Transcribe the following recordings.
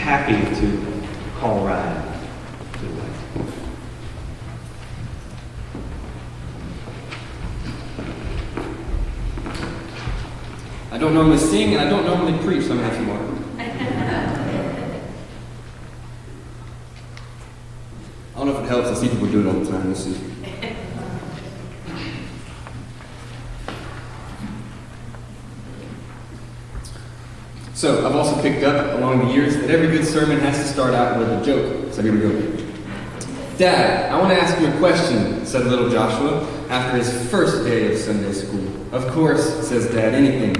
happy to call Ryan to the mic. I don't normally sing and I don't normally preach, so I'm going to have some water. I don't know if it helps. I see people do it all the time. Let's see. So, I've also picked up along the years that every good sermon has to start out with a joke. So here we go. Dad, I want to ask you a question, said little Joshua after his first day of Sunday school. Of course, says Dad, anything.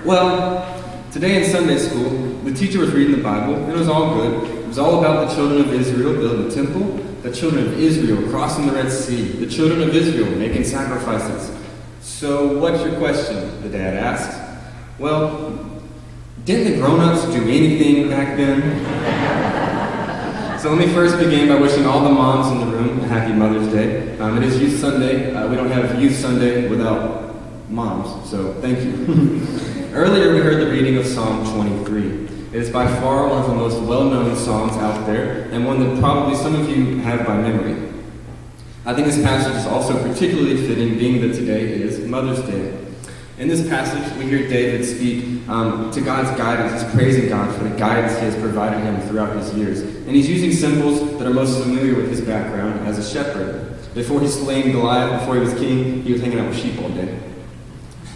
Well, today in Sunday school, the teacher was reading the Bible. It was all good. It was all about the children of Israel building a temple, the children of Israel crossing the Red Sea, the children of Israel making sacrifices. So, what's your question? The dad asked. Well, didn't the grown-ups do anything back then? So let me first begin by wishing all the moms in the room a happy Mother's Day. It is Youth Sunday. We don't have Youth Sunday without moms, so thank you. Earlier we heard the reading of Psalm 23. It is by far one of the most well-known songs out there, and one that probably some of you have by memory. I think this passage is also particularly fitting, being that today is Mother's Day. In this passage, we hear David speak to God's guidance. He's praising God for the guidance he has provided him throughout his years. And he's using symbols that are most familiar with his background as a shepherd. Before he slayed Goliath, before he was king, he was hanging out with sheep all day.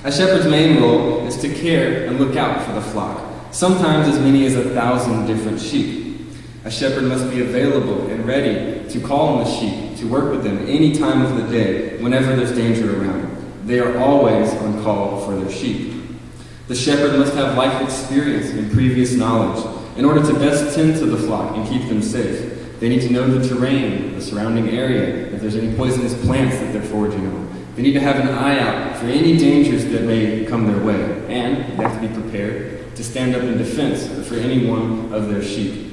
A shepherd's main role is to care and look out for the flock, sometimes as many as 1,000 different sheep. A shepherd must be available and ready to call on the sheep, to work with them any time of the day, whenever there's danger around. They are always on call for their sheep. The shepherd must have life experience and previous knowledge in order to best tend to the flock and keep them safe. They need to know the terrain, the surrounding area, if there's any poisonous plants that they're foraging on. They need to have an eye out for any dangers that may come their way, and they have to be prepared to stand up in defense for any one of their sheep.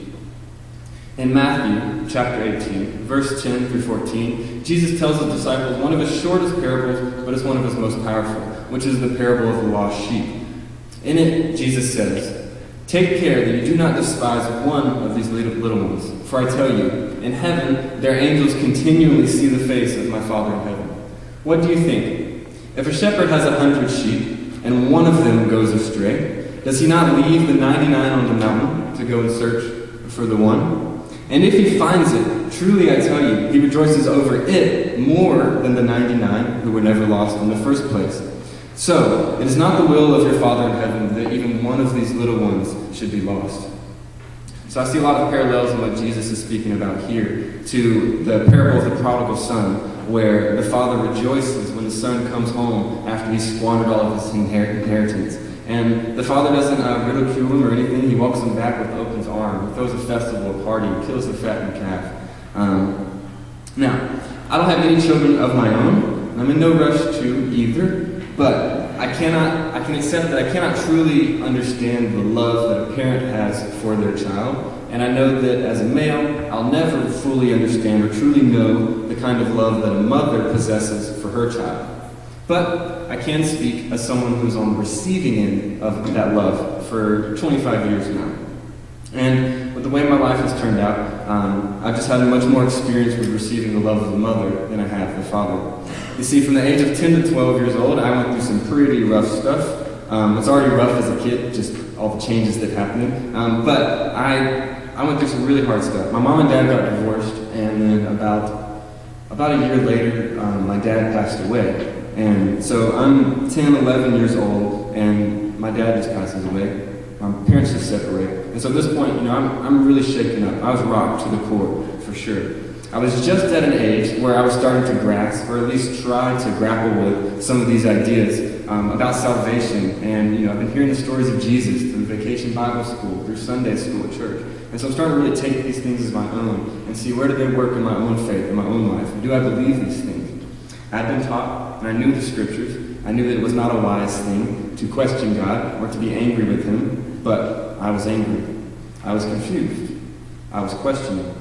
In Matthew chapter 18, verse 10 through 14, Jesus tells his disciples one of his shortest parables, but it's one of his most powerful, which is the parable of the lost sheep. In it, Jesus says, "Take care that you do not despise one of these little ones, for I tell you, in heaven their angels continually see the face of my Father in heaven. What do you think? If a shepherd has 100 sheep, and one of them goes astray, does he not leave the 99 on the mountain to go and search for the one? And if he finds it, truly I tell you, he rejoices over it more than the 99 who were never lost in the first place. So, it is not the will of your Father in heaven that even one of these little ones should be lost." So I see a lot of parallels in what Jesus is speaking about here to the parable of the prodigal son, where the father rejoices when the son comes home after he's squandered all of his inheritance. And the father doesn't ridicule him or anything. He welcomes him back with open arms. He throws a festival, a party, kills the fattened calf. Now, I don't have any children of my own. I'm in no rush to either. But I can accept that I cannot truly understand the love that a parent has for their child. And I know that as a male, I'll never fully understand or truly know the kind of love that a mother possesses for her child. But I can speak as someone who's on the receiving end of that love for 25 years now. And with the way my life has turned out, I've just had much more experience with receiving the love of the mother than I have the father. You see, from the age of 10 to 12 years old, I went through some pretty rough stuff. It's already rough as a kid, just all the changes that happened. But I went through some really hard stuff. My mom and dad got divorced, and then about a year later, my dad passed away. And so I'm 10, 11 years old, and my dad just passes away. My parents just separate. And so at this point, I'm really shaken up. I was rocked to the core, for sure. I was just at an age where I was starting to grasp, or at least try to grapple with, some of these ideas about salvation. And, I've been hearing the stories of Jesus through Vacation Bible School, through Sunday school at church. And so I'm starting to really take these things as my own and see where do they work in my own faith, in my own life. Do I believe these things? I'd been taught, and I knew the scriptures. I knew that it was not a wise thing to question God or to be angry with him, but I was angry. I was confused. I was questioning.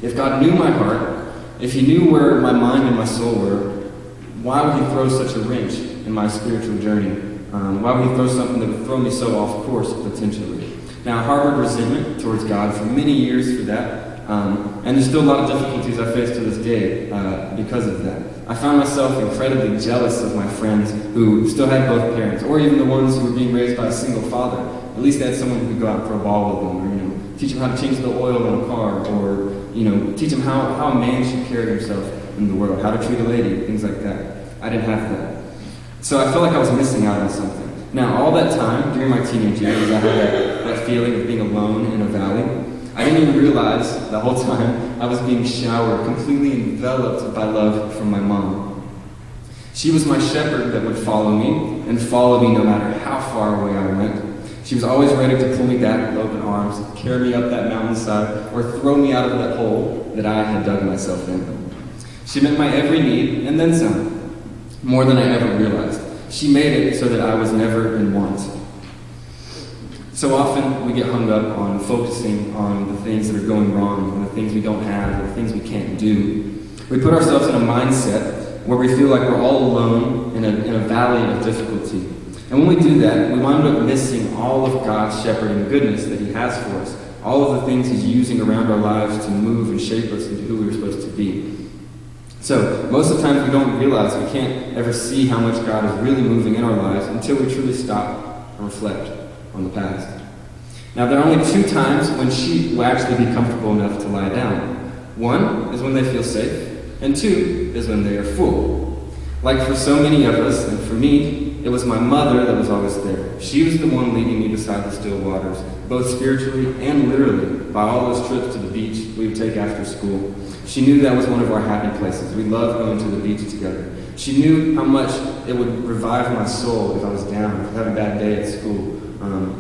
If God knew my heart, if he knew where my mind and my soul were, why would he throw such a wrench in my spiritual journey? Why would he throw something that would throw me so off course, potentially? Now, I harbored resentment towards God for many years for that, and there's still a lot of difficulties I face to this day because of that. I found myself incredibly jealous of my friends who still had both parents, or even the ones who were being raised by a single father. At least they had someone who could go out for a ball with them, or teach them how to change the oil in a car, or teach them how a man should carry himself in the world, how to treat a lady, things like that. I didn't have that. So I felt like I was missing out on something. Now, all that time, during my teenage years, I had that feeling of being alone in a valley. I didn't even realize the whole time I was being showered, completely enveloped by love from my mom. She was my shepherd that would follow me, and follow me no matter how far away I went. She was always ready to pull me back with open arms, carry me up that mountainside, or throw me out of that hole that I had dug myself in. She met my every need, and then some, more than I ever realized. She made it so that I was never in want. So often we get hung up on focusing on the things that are going wrong, and the things we don't have, and the things we can't do. We put ourselves in a mindset where we feel like we're all alone in a valley of difficulty. And when we do that, we wind up missing all of God's shepherding goodness that He has for us, all of the things He's using around our lives to move and shape us into who we're supposed to be. So, most of the time we don't realize, we can't ever see how much God is really moving in our lives until we truly stop and reflect on the past. Now, there are only 2 times when sheep will actually be comfortable enough to lie down. 1 is when they feel safe, and 2 is when they are full. Like for so many of us, and for me, it was my mother that was always there. She was the one leading me beside the still waters, both spiritually and literally, by all those trips to the beach we would take after school. She knew that was one of our happy places. We loved going to the beach together. She knew how much it would revive my soul if I was down, if I had a bad day at school,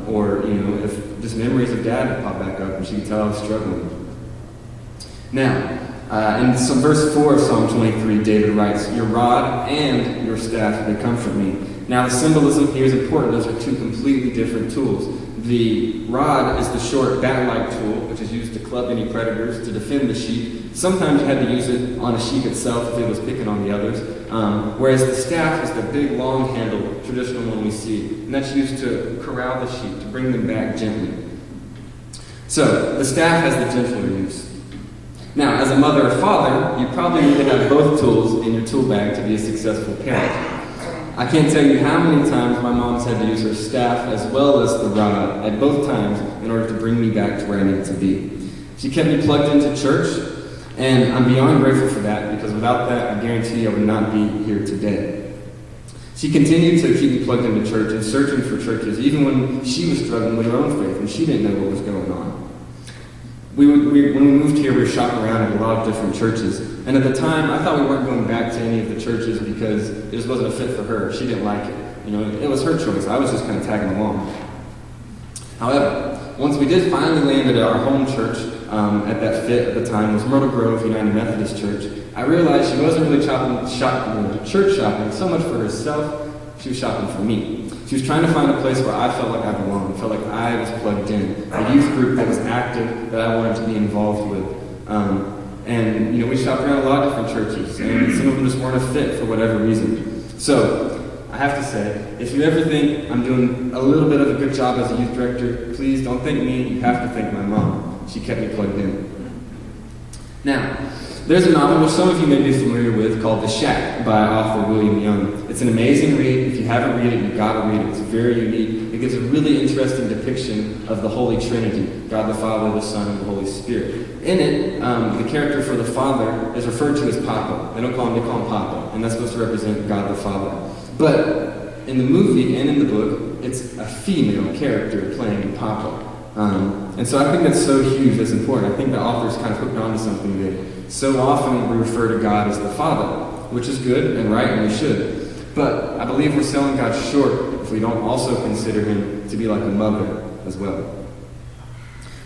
or if just memories of Dad would pop back up and she could tell I was struggling. Now, in some verse 4 of Psalm 23, David writes, "Your rod and your staff, they comfort me." Now, the symbolism here is important. Those are 2 completely different tools. The rod is the short bat-like tool, which is used to club any predators, to defend the sheep. Sometimes you had to use it on a sheep itself if it was picking on the others. Whereas the staff is the big, long-handled, traditional one we see. And that's used to corral the sheep, to bring them back gently. So, the staff has the gentler use. Now, as a mother or father, you probably need to have both tools in your tool bag to be a successful parent. I can't tell you how many times my mom's had to use her staff as well as the rod at both times in order to bring me back to where I needed to be. She kept me plugged into church, and I'm beyond grateful for that, because without that, I guarantee I would not be here today. She continued to keep me plugged into church and searching for churches, even when she was struggling with her own faith and she didn't know what was going on. When we moved here, we were shopping around at a lot of different churches. And at the time, I thought we weren't going back to any of the churches because it just wasn't a fit for her. She didn't like it. It was her choice. I was just kind of tagging along. However, once we did finally land at our home church, at that fit at the time was Myrtle Grove United Methodist Church, I realized she wasn't really church shopping so much for herself. She was shopping for me. She was trying to find a place where I felt like I belonged, felt like I was plugged in, a youth group that was active, that I wanted to be involved with. And we shopped around a lot of different churches, and some of them just weren't a fit for whatever reason. So, I have to say, if you ever think I'm doing a little bit of a good job as a youth director, please don't thank me, you have to thank my mom. She kept me plugged in. Now, there's a novel which some of you may be familiar with called The Shack by author William Young. It's an amazing read. If you haven't read it, you've got to read it. It's very unique. It gives a really interesting depiction of the Holy Trinity, God the Father, the Son, and the Holy Spirit. In it, the character for the Father is referred to as Papa. They call him Papa, and that's supposed to represent God the Father. But in the movie and in the book, it's a female character playing Papa. And so I think that's so huge, that's important. I think the author's kind of hooked onto something there. So often we refer to God as the Father, which is good and right, and we should. But I believe we're selling God short if we don't also consider Him to be like a mother as well.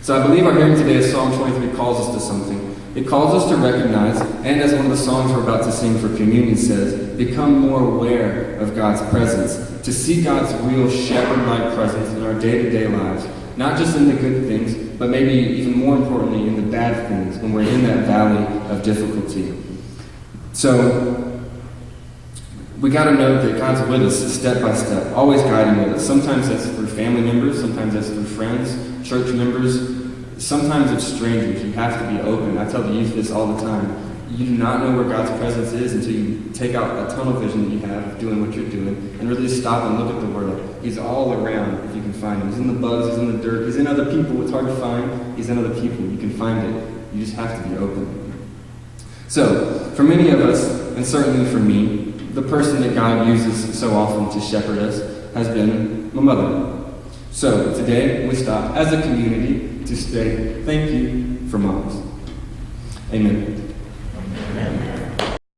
So I believe our hearing today of Psalm 23 calls us to something. It calls us to recognize, and as one of the songs we're about to sing for communion says, become more aware of God's presence, to see God's real shepherd-like presence in our day-to-day lives. Not just in the good things, but maybe even more importantly in the bad things when we're in that valley of difficulty. So, we got to know that God's with us step by step, always guiding with us. Sometimes that's through family members, sometimes that's through friends, church members, sometimes it's strangers. You have to be open. I tell the youth this all the time. You do not know where God's presence is until you take out a tunnel vision that you have of doing what you're doing and really stop and look at the world. He's all around if you can find him. He's in the bugs, he's in the dirt, he's in other people. It's hard to find. He's in other people. You can find it. You just have to be open. So, for many of us, and certainly for me, the person that God uses so often to shepherd us has been my mother. So, today we stop as a community to say thank you for moms. Amen.